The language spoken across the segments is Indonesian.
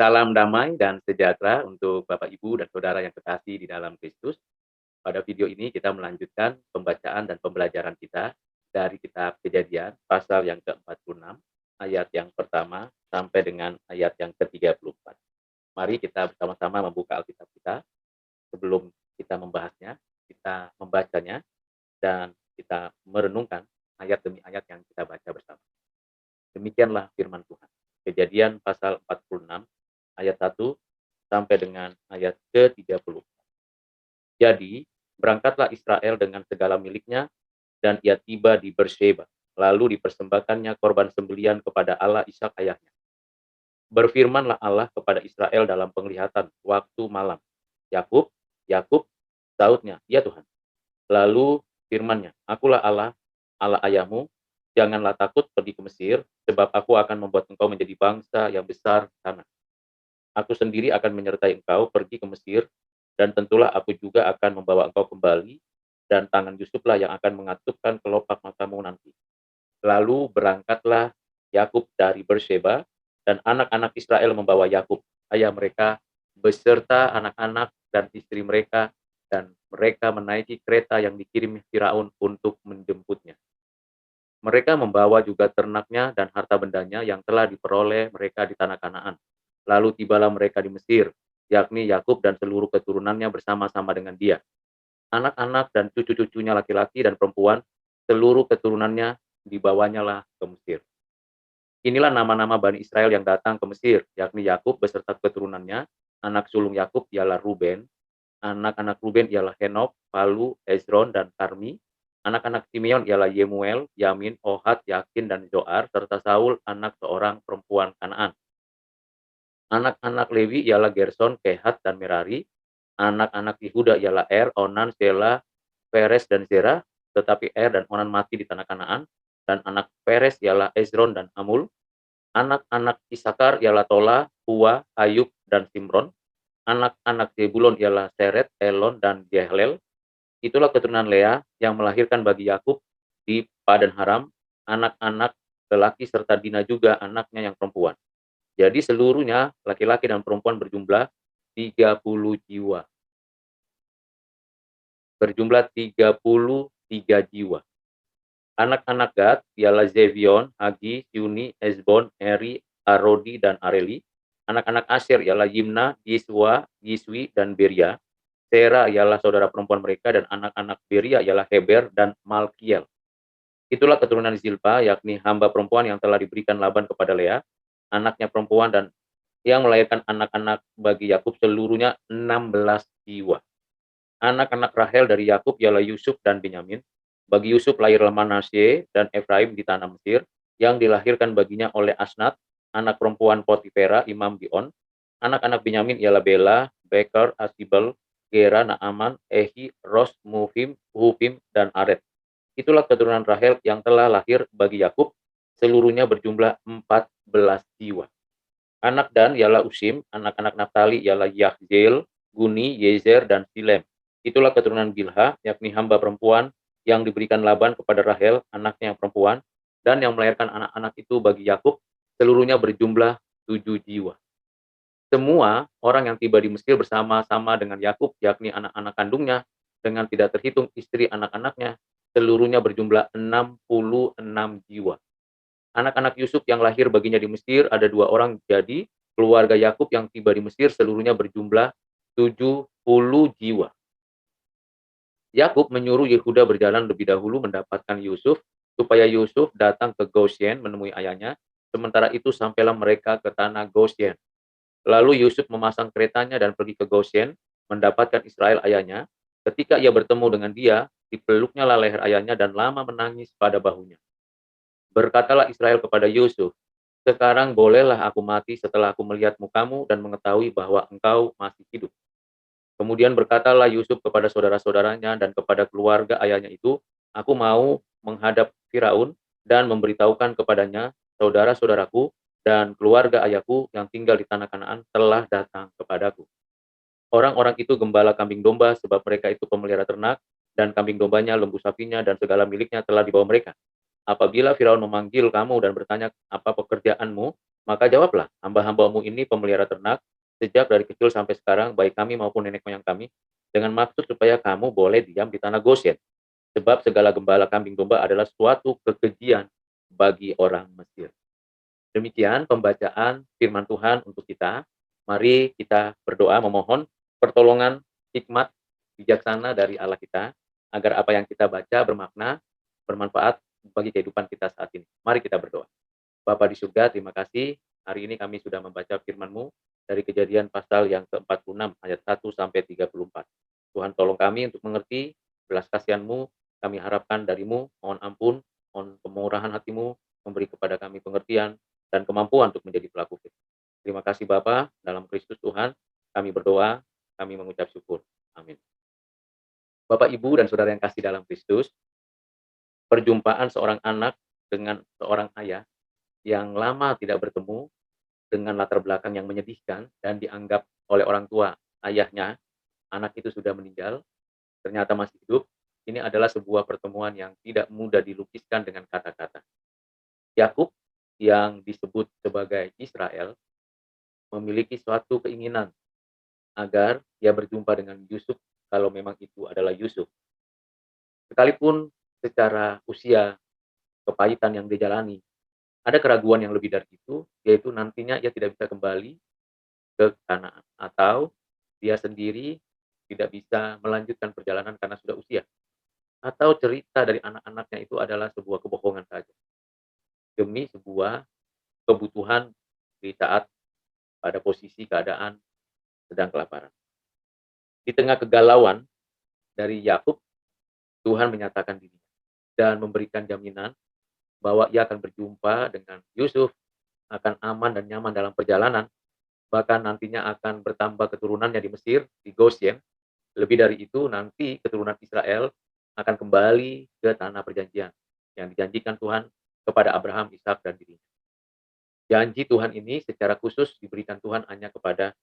Salam damai dan sejahtera untuk Bapak, Ibu, dan saudara yang kekasih di dalam Kristus. Pada video ini kita melanjutkan pembacaan dan pembelajaran kita dari kitab Kejadian pasal yang ke-46, ayat yang pertama sampai dengan ayat yang ke-34. Mari kita bersama-sama membuka Alkitab kita. Sebelum kita membahasnya, kita membacanya dan kita merenungkan ayat demi ayat yang kita baca bersama. Demikianlah firman Tuhan. Kejadian pasal 46 ayat 1 sampai dengan ayat ke-30. Jadi, berangkatlah Israel dengan segala miliknya dan ia tiba di Beersheba. Lalu dipersembahkannya korban sembelian kepada Allah Ishak ayahnya. Berfirmanlah Allah kepada Israel dalam penglihatan waktu malam. Yakub, Yakub, sautnya, ya Tuhan. Lalu firman-Nya, akulah Allah, Allah ayahmu. Janganlah takut pergi ke Mesir, sebab aku akan membuat engkau menjadi bangsa yang besar di sana. Aku sendiri akan menyertai engkau pergi ke Mesir, dan tentulah aku juga akan membawa engkau kembali, dan tangan Yusuflah yang akan mengatupkan kelopak matamu nanti. Lalu berangkatlah Yakub dari Beersheba, dan anak-anak Israel membawa Yakub, ayah mereka, beserta anak-anak dan istri mereka, dan mereka menaiki kereta yang dikirim Firaun untuk menjemputnya. Mereka membawa juga ternaknya dan harta bendanya yang telah diperoleh mereka di tanah Kanaan. Lalu tibalah mereka di Mesir, yakni Yakub dan seluruh keturunannya bersama-sama dengan dia. Anak-anak dan cucu-cucunya laki-laki dan perempuan, seluruh keturunannya dibawanya lah ke Mesir. Inilah nama-nama Bani Israel yang datang ke Mesir, yakni Yakub beserta keturunannya. Anak sulung Yakub ialah Ruben. Anak-anak Ruben ialah Henok, Palu, Hezron, dan Karmi. Anak-anak Simeon ialah Yemuel, Yamin, Ohad, Yakin, dan Zoar, serta Saul, anak seorang perempuan Kanaan. Anak-anak Lewi ialah Gerson, Kehat, dan Merari. Anak-anak Yehuda ialah Onan, Sela, Peres, dan Zerah, tetapi dan Onan mati di tanah Kanaan. Dan anak Peres ialah Ezron dan Amul. Anak-anak Isakar ialah Tola, Hua, Ayub, dan Simron. Anak-anak Zebulon ialah Seret, Elon, dan Jehlel. Itulah keturunan Lea yang melahirkan bagi Yakub di Padan Haram, anak-anak lelaki serta Dina juga anaknya yang perempuan. Jadi seluruhnya laki-laki dan perempuan berjumlah 30 jiwa. Berjumlah 33 jiwa. Anak-anak Gad ialah Zevion, Hagi, Yuni, Hezbon, Eri, Arodi, dan Areli. Anak-anak Asher ialah Yimna, Yiswa, Yiswi, dan Beria. Sera ialah saudara perempuan mereka, dan anak-anak Beria ialah Heber dan Malkiel. Itulah keturunan Zilpa, yakni hamba perempuan yang telah diberikan Laban kepada Lea, anaknya perempuan, dan yang melahirkan anak-anak bagi Yakub seluruhnya 16 jiwa. Anak-anak Rahel dari Yakub ialah Yusuf dan Benyamin. Bagi Yusuf lahirlah Manasye dan Efraim di tanah Mesir, yang dilahirkan baginya oleh Asnat, anak perempuan Potifera, imam Gion. Anak-anak Benyamin ialah Bela, Beker, Asibel, Gera, Naaman, Ehi, Ros, Mufim, Hupim, dan Aret. Itulah keturunan Rahel yang telah lahir bagi Yakub, seluruhnya berjumlah 14 jiwa. Anak Dan ialah Usim, anak-anak Naftali ialah Yahzeel, Guni, Yezer, dan Silem. Itulah keturunan Bilha, yakni hamba perempuan yang diberikan Laban kepada Rahel, anaknya yang perempuan, dan yang melahirkan anak-anak itu bagi Yakub, seluruhnya berjumlah 7 jiwa. Semua orang yang tiba di Mesir bersama-sama dengan Yakub, yakni anak-anak kandungnya, dengan tidak terhitung istri anak-anaknya, seluruhnya berjumlah 66 jiwa. Anak-anak Yusuf yang lahir baginya di Mesir ada 2 orang, jadi keluarga Yakub yang tiba di Mesir seluruhnya berjumlah 70 jiwa. Yakub menyuruh Yehuda berjalan lebih dahulu mendapatkan Yusuf, supaya Yusuf datang ke Goshen menemui ayahnya, sementara itu sampailah mereka ke tanah Goshen. Lalu Yusuf memasang keretanya dan pergi ke Goshen, mendapatkan Israel ayahnya. Ketika ia bertemu dengan dia, dipeluknya lah leher ayahnya dan lama menangis pada bahunya. Berkatalah Israel kepada Yusuf, sekarang bolehlah aku mati setelah aku melihat mukamu dan mengetahui bahwa engkau masih hidup. Kemudian berkatalah Yusuf kepada saudara-saudaranya dan kepada keluarga ayahnya itu, aku mau menghadap Firaun dan memberitahukan kepadanya, saudara-saudaraku dan keluarga ayahku yang tinggal di tanah Kanaan telah datang kepadaku. Orang-orang itu gembala kambing domba sebab mereka itu pemelihara ternak, dan kambing dombanya, lembu sapinya, dan segala miliknya telah dibawa mereka. Apabila Firaun memanggil kamu dan bertanya apa pekerjaanmu, Maka jawablah, hamba-hambamu ini pemelihara ternak, sejak dari kecil sampai sekarang, baik kami maupun nenek moyang kami, dengan maksud supaya kamu boleh diam di tanah Goshen. Sebab segala gembala kambing domba adalah suatu kekejian bagi orang Mesir. Demikian pembacaan firman Tuhan untuk kita. Mari kita berdoa memohon pertolongan hikmat bijaksana dari Allah kita, agar apa yang kita baca bermakna, bermanfaat bagi kehidupan kita saat ini. Mari kita berdoa. Bapa di surga, terima kasih. Hari ini kami sudah membaca firman-Mu dari Kejadian pasal yang ke-46 ayat 1 sampai 34. Tuhan tolong kami untuk mengerti belas kasihan-Mu, kami harapkan dari-Mu, mohon ampun, mohon kemurahan hati-Mu, memberi kepada kami pengertian dan kemampuan untuk menjadi pelaku firman. Terima kasih Bapa, dalam Kristus Tuhan, kami berdoa, kami mengucap syukur. Amin. Bapak, Ibu, dan Saudara yang kasih dalam Kristus, perjumpaan seorang anak dengan seorang ayah yang lama tidak bertemu dengan latar belakang yang menyedihkan dan dianggap oleh orang tua ayahnya, anak itu sudah meninggal, ternyata masih hidup. Ini adalah sebuah pertemuan yang tidak mudah dilukiskan dengan kata-kata. Yakub yang disebut sebagai Israel memiliki suatu keinginan agar dia berjumpa dengan Yusuf kalau memang itu adalah Yusuf. Sekalipun secara usia kepahitan yang dijalani, ada keraguan yang lebih dari itu, yaitu nantinya ia tidak bisa kembali ke Kanaan atau dia sendiri tidak bisa melanjutkan perjalanan karena sudah usia, atau cerita dari anak-anaknya itu adalah sebuah kebohongan saja demi sebuah kebutuhan di saat pada posisi keadaan sedang kelaparan. Di tengah kegalauan dari Yakub, Tuhan menyatakan dirinya dan memberikan jaminan bahwa ia akan berjumpa dengan Yusuf, akan aman dan nyaman dalam perjalanan, bahkan nantinya akan bertambah keturunannya di Mesir, di Goshen. Lebih dari itu, nanti keturunan Israel akan kembali ke tanah perjanjian yang dijanjikan Tuhan kepada Abraham, Ishak, dan dirinya. Janji Tuhan ini secara khusus diberikan Tuhan hanya kepada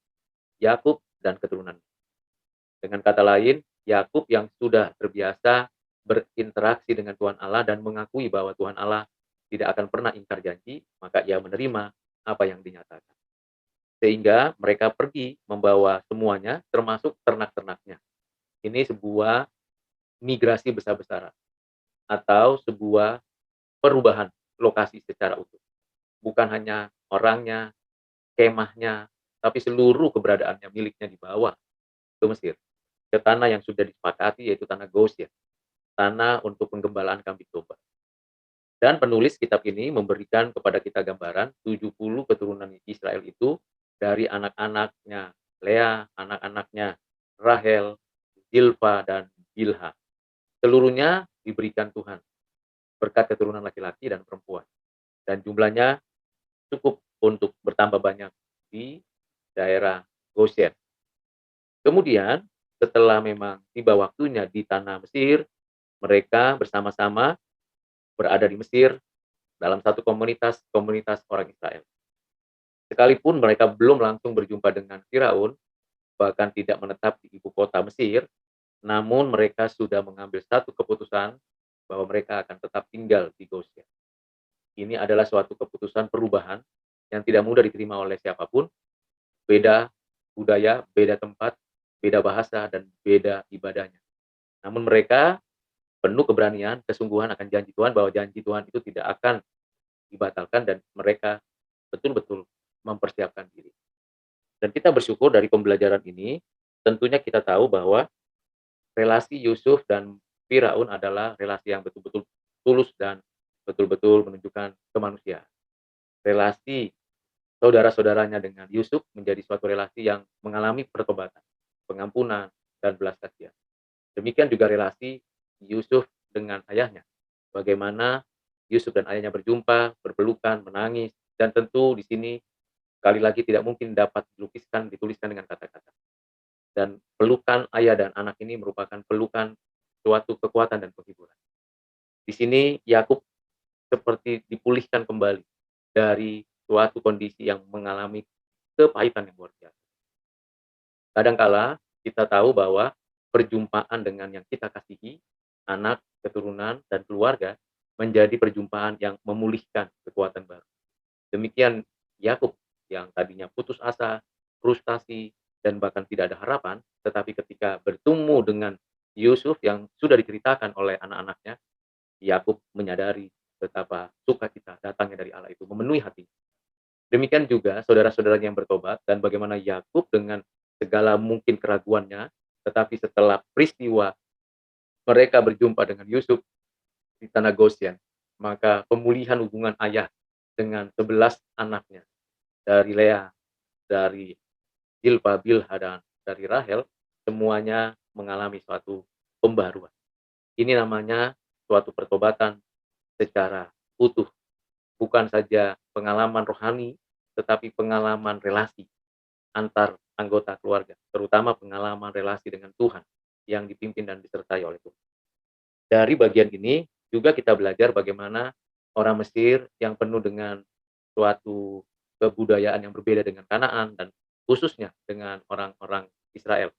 Yakub dan keturunannya. Dengan kata lain, Yakub yang sudah terbiasa berinteraksi dengan Tuhan Allah dan mengakui bahwa Tuhan Allah tidak akan pernah ingkar janji, maka ia menerima apa yang dinyatakan. Sehingga mereka pergi membawa semuanya, termasuk ternak-ternaknya. Ini sebuah migrasi besar-besaran atau sebuah perubahan lokasi secara utuh. Bukan hanya orangnya, kemahnya, tapi seluruh keberadaannya miliknya dibawa ke Mesir, ke tanah yang sudah disepakati, yaitu tanah Goshen, tanah untuk penggembalaan kambing domba. Dan penulis kitab ini memberikan kepada kita gambaran 70 keturunan Israel itu dari anak-anaknya Lea, anak-anaknya Rahel, Zilpa, dan Bilha. Seluruhnya diberikan Tuhan berkat keturunan laki-laki dan perempuan. Dan jumlahnya cukup untuk bertambah banyak di daerah Goshen. Kemudian setelah memang tiba waktunya di tanah Mesir, mereka bersama-sama berada di Mesir dalam satu komunitas orang Israel. Sekalipun mereka belum langsung berjumpa dengan Firaun, bahkan tidak menetap di ibu kota Mesir, namun mereka sudah mengambil satu keputusan bahwa mereka akan tetap tinggal di Goshen. Ini adalah suatu keputusan perubahan yang tidak mudah diterima oleh siapapun. Beda budaya, beda tempat, beda bahasa, dan beda ibadahnya. Namun mereka penuh keberanian, kesungguhan akan janji Tuhan, bahwa janji Tuhan itu tidak akan dibatalkan, dan mereka betul-betul mempersiapkan diri. Dan kita bersyukur dari pembelajaran ini, tentunya kita tahu bahwa relasi Yusuf dan Firaun adalah relasi yang betul-betul tulus dan betul-betul menunjukkan kemanusiaan. Relasi saudara-saudaranya dengan Yusuf menjadi suatu relasi yang mengalami pertobatan, pengampunan, dan belas kasihan. Demikian juga relasi Yusuf dengan ayahnya. Bagaimana Yusuf dan ayahnya berjumpa, berpelukan, menangis, dan tentu di sini sekali lagi tidak mungkin dapat dituliskan dengan kata-kata. Dan pelukan ayah dan anak ini merupakan pelukan suatu kekuatan dan penghiburan. Di sini Yakub seperti dipulihkan kembali dari suatu kondisi yang mengalami kepahitan yang luar biasa. Kadangkala kita tahu bahwa perjumpaan dengan yang kita kasihi, anak, keturunan, dan keluarga, menjadi perjumpaan yang memulihkan kekuatan baru. Demikian Yakub yang tadinya putus asa, frustasi, dan bahkan tidak ada harapan, tetapi ketika bertemu dengan Yusuf yang sudah diceritakan oleh anak-anaknya, Yakub menyadari betapa sukacita datangnya dari Allah itu memenuhi hatinya. Demikian juga saudara-saudaranya yang bertobat dan bagaimana Yakub dengan segala mungkin keraguannya, tetapi setelah peristiwa mereka berjumpa dengan Yusuf di tanah Goshen, maka pemulihan hubungan ayah dengan 11 anaknya dari Lea, dari Zilpa, Bilha, dan dari Rahel, semuanya mengalami suatu pembaharuan. Ini namanya suatu pertobatan secara utuh, bukan saja pengalaman rohani, tetapi pengalaman relasi antar anggota keluarga, terutama pengalaman relasi dengan Tuhan yang dipimpin dan disertai oleh Tuhan. Dari bagian ini juga kita belajar bagaimana orang Mesir yang penuh dengan suatu kebudayaan yang berbeda dengan Kanaan dan khususnya dengan orang-orang Israel.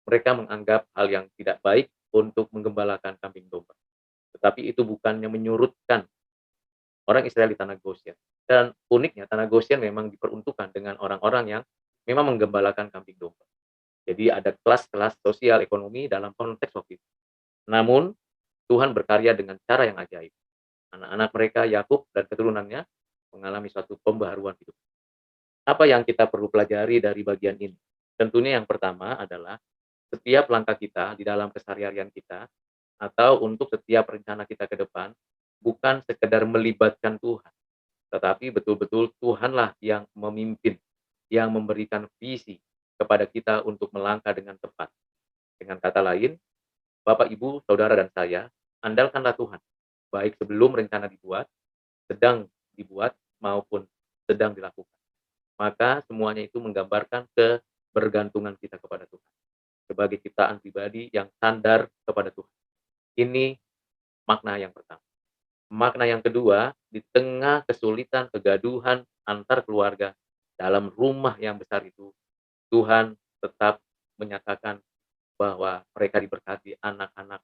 Mereka menganggap hal yang tidak baik untuk menggembalakan kambing domba. Tetapi itu bukannya menyurutkan orang Israel di tanah Goshen. Dan uniknya tanah Goshen memang diperuntukkan dengan orang-orang yang memang menggembalakan kambing domba. Jadi ada kelas-kelas sosial ekonomi dalam konteks waktu itu. Namun Tuhan berkarya dengan cara yang ajaib. Anak-anak mereka, Yakub dan keturunannya, mengalami suatu pembaharuan hidup. Apa yang kita perlu pelajari dari bagian ini? Tentunya yang pertama adalah setiap langkah kita di dalam keseharian kita atau untuk setiap rencana kita ke depan bukan sekedar melibatkan Tuhan, tetapi betul-betul Tuhanlah yang memimpin, yang memberikan visi kepada kita untuk melangkah dengan tepat. Dengan kata lain, Bapak, Ibu, Saudara, dan saya, andalkanlah Tuhan, baik sebelum rencana dibuat, sedang dibuat, maupun sedang dilakukan. Maka semuanya itu menggambarkan kebergantungan kita kepada Tuhan. Sebagai ciptaan pribadi yang sandar kepada Tuhan. Ini makna yang pertama. Makna yang kedua, di tengah kesulitan, kegaduhan antar keluarga dalam rumah yang besar itu, Tuhan tetap menyatakan bahwa mereka diberkati anak-anak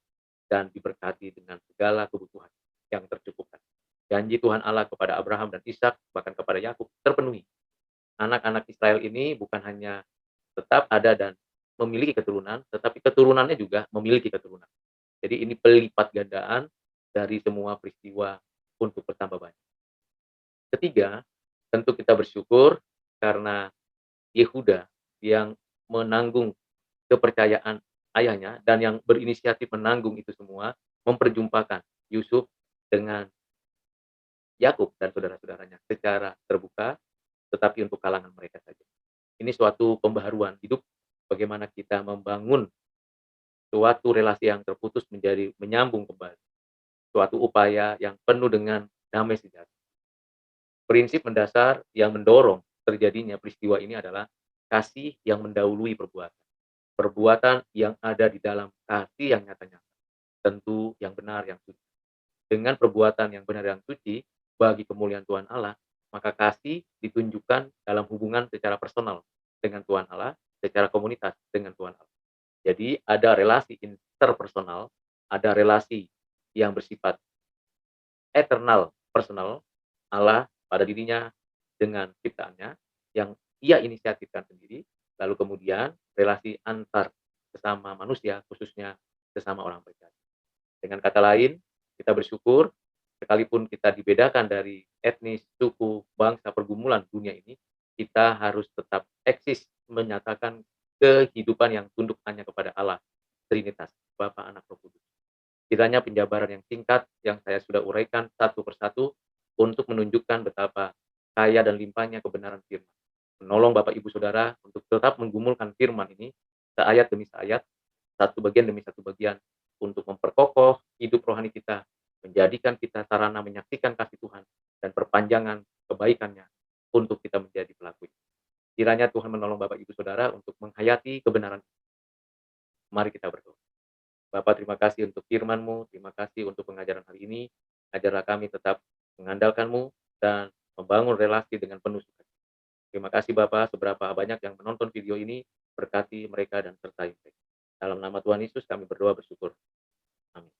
dan diberkati dengan segala kebutuhan yang tercukupkan. Janji Tuhan Allah kepada Abraham dan Ishak, bahkan kepada Yakub, terpenuhi. Anak-anak Israel ini bukan hanya tetap ada dan memiliki keturunan, tetapi keturunannya juga memiliki keturunan. Jadi ini pelipat gandaan dari semua peristiwa untuk bertambah banyak. Ketiga, tentu kita bersyukur karena Yehuda yang menanggung kepercayaan ayahnya dan yang berinisiatif menanggung itu semua, memperjumpakan Yusuf dengan Yakub dan saudara-saudaranya secara terbuka, tetapi untuk kalangan mereka saja. Ini suatu pembaharuan hidup, bagaimana kita membangun suatu relasi yang terputus menjadi menyambung kembali, suatu upaya yang penuh dengan damai sejahtera. Prinsip mendasar yang mendorong terjadinya peristiwa ini adalah kasih yang mendahului perbuatan. Perbuatan yang ada di dalam kasih yang nyata-nyata, tentu yang benar, yang suci. Dengan perbuatan yang benar, yang suci, bagi kemuliaan Tuhan Allah, maka kasih ditunjukkan dalam hubungan secara personal dengan Tuhan Allah, secara komunitas dengan Tuhan Allah. Jadi ada relasi interpersonal, ada relasi yang bersifat eternal, personal, Allah pada dirinya dengan ciptaannya, yang ia inisiatifkan sendiri, lalu kemudian relasi antar sesama manusia, khususnya sesama orang percaya. Dengan kata lain, kita bersyukur, sekalipun kita dibedakan dari etnis, suku, bangsa, pergumulan dunia ini, kita harus tetap eksis menyatakan kehidupan yang tunduk hanya kepada Allah, Trinitas, Bapa, Anak, Roh Kudus. Kiranya penjabaran yang singkat yang saya sudah uraikan satu persatu untuk menunjukkan betapa kaya dan limpahnya kebenaran firman. Menolong Bapak Ibu Saudara untuk tetap menggumulkan firman ini seayat demi seayat, satu bagian demi satu bagian untuk memperkokoh hidup rohani kita, menjadikan kita sarana menyaksikan kasih Tuhan dan perpanjangan kebaikannya untuk kita menjadi pelaku. Kiranya Tuhan menolong Bapak Ibu Saudara untuk menghayati kebenaran. Mari kita berdoa. Bapak, terima kasih untuk firman-Mu, terima kasih untuk pengajaran hari ini. Ajarlah kami tetap mengandalkan-Mu dan membangun relasi dengan penuh sukacita. Terima kasih Bapak, seberapa banyak yang menonton video ini, berkati mereka dan sertai mereka. Dalam nama Tuhan Yesus kami berdoa bersyukur. Amin.